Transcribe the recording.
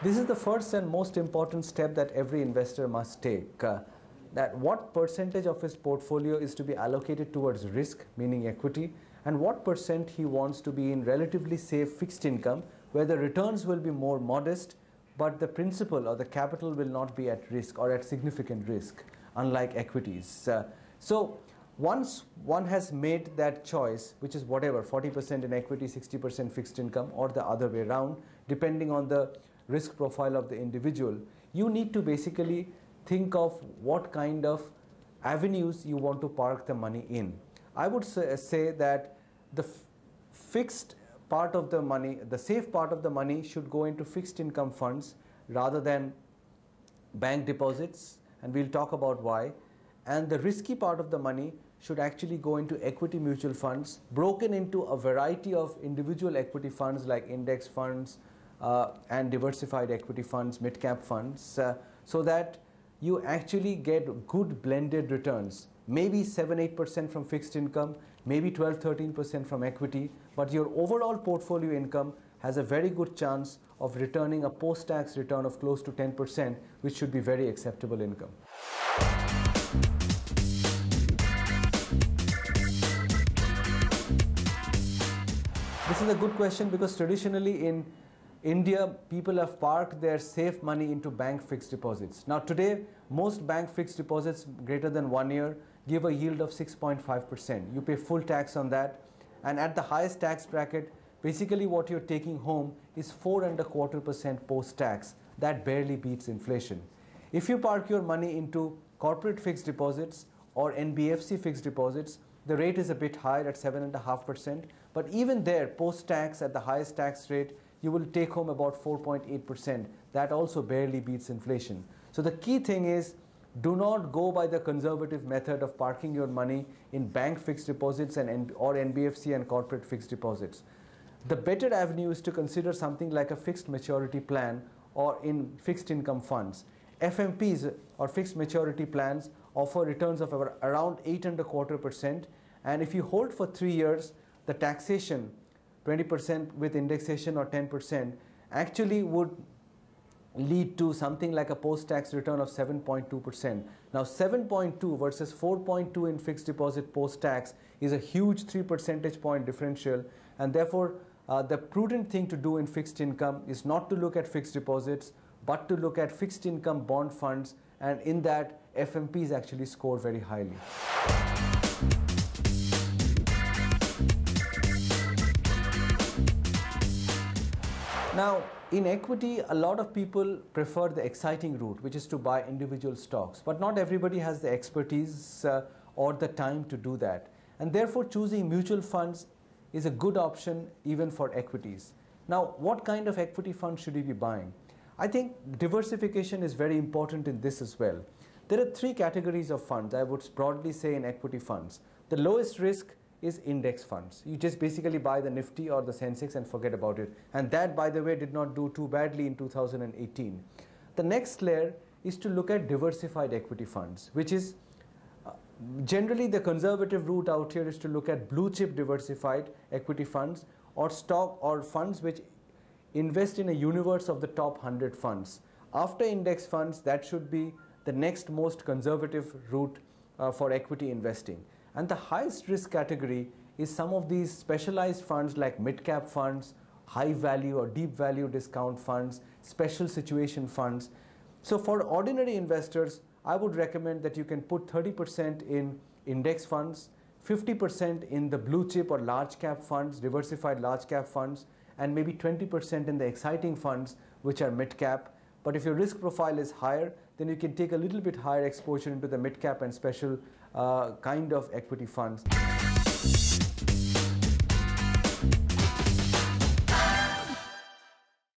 This is the first and most important step that every investor must take. That what percentage of his portfolio is to be allocated towards risk, meaning equity, and what percent he wants to be in relatively safe fixed income, where the returns will be more modest, but the principal or the capital will not be at risk or at significant risk, unlike equities. So once one has made that choice, which is whatever, 40% in equity, 60% fixed income, or the other way around, depending on the risk profile of the individual, you need to basically think of what kind of avenues you want to park the money in. I would say that the fixed part of the money, the safe part of the money should go into fixed income funds rather than bank deposits, and we'll talk about why. And the risky part of the money should actually go into equity mutual funds, broken into a variety of individual equity funds like index funds and diversified equity funds, mid-cap funds, so that you actually get good blended returns. Maybe 7-8% from fixed income, maybe 12-13% from equity, but your overall portfolio income has a very good chance of returning a post-tax return of close to 10%, which should be very acceptable income. This is a good question because traditionally in India, people have parked their safe money into bank fixed deposits. Now today, most bank fixed deposits greater than 1 year give a yield of 6.5%. You pay full tax on that, and at the highest tax bracket, basically what you're taking home is 4.25% post-tax. That barely beats inflation. If you park your money into corporate fixed deposits or NBFC fixed deposits, the rate is a bit higher at 7.5%, but even there, post-tax at the highest tax rate, you will take home about 4.8%. That also barely beats inflation. So the key thing is, do not go by the conservative method of parking your money in bank fixed deposits or NBFC and corporate fixed deposits. The better avenue is to consider something like a fixed maturity plan or in fixed income funds. FMPs or fixed maturity plans offer returns of around 8.25%, and if you hold for 3 years, the taxation 20% with indexation or 10% actually would lead to something like a post-tax return of 7.2%. Now 7.2 versus 4.2 in fixed deposit post-tax is a huge 3 percentage point differential, and therefore the prudent thing to do in fixed income is not to look at fixed deposits but to look at fixed income bond funds, and in that FMPs actually score very highly. Now, in equity, a lot of people prefer the exciting route, which is to buy individual stocks. But not everybody has the expertise or the time to do that. And therefore, choosing mutual funds is a good option even for equities. Now, what kind of equity fund should you be buying? I think diversification is very important in this as well. There are 3 categories of funds, I would broadly say, in equity funds. The lowest risk is index funds. You just basically buy the Nifty or the Sensex and forget about it. And that, by the way, did not do too badly in 2018. The next layer is to look at diversified equity funds, which is generally the conservative route out here is to look at blue chip diversified equity funds or stock or funds which invest in a universe of the top 100 funds. After index funds, that should be the next most conservative route for equity investing. And the highest risk category is some of these specialized funds like mid-cap funds, high value or deep value discount funds, special situation funds. So for ordinary investors, I would recommend that you can put 30% in index funds, 50% in the blue chip or large cap funds, diversified large cap funds, and maybe 20% in the exciting funds, which are mid-cap. But if your risk profile is higher, then you can take a little bit higher exposure into the mid-cap and special kind of equity funds.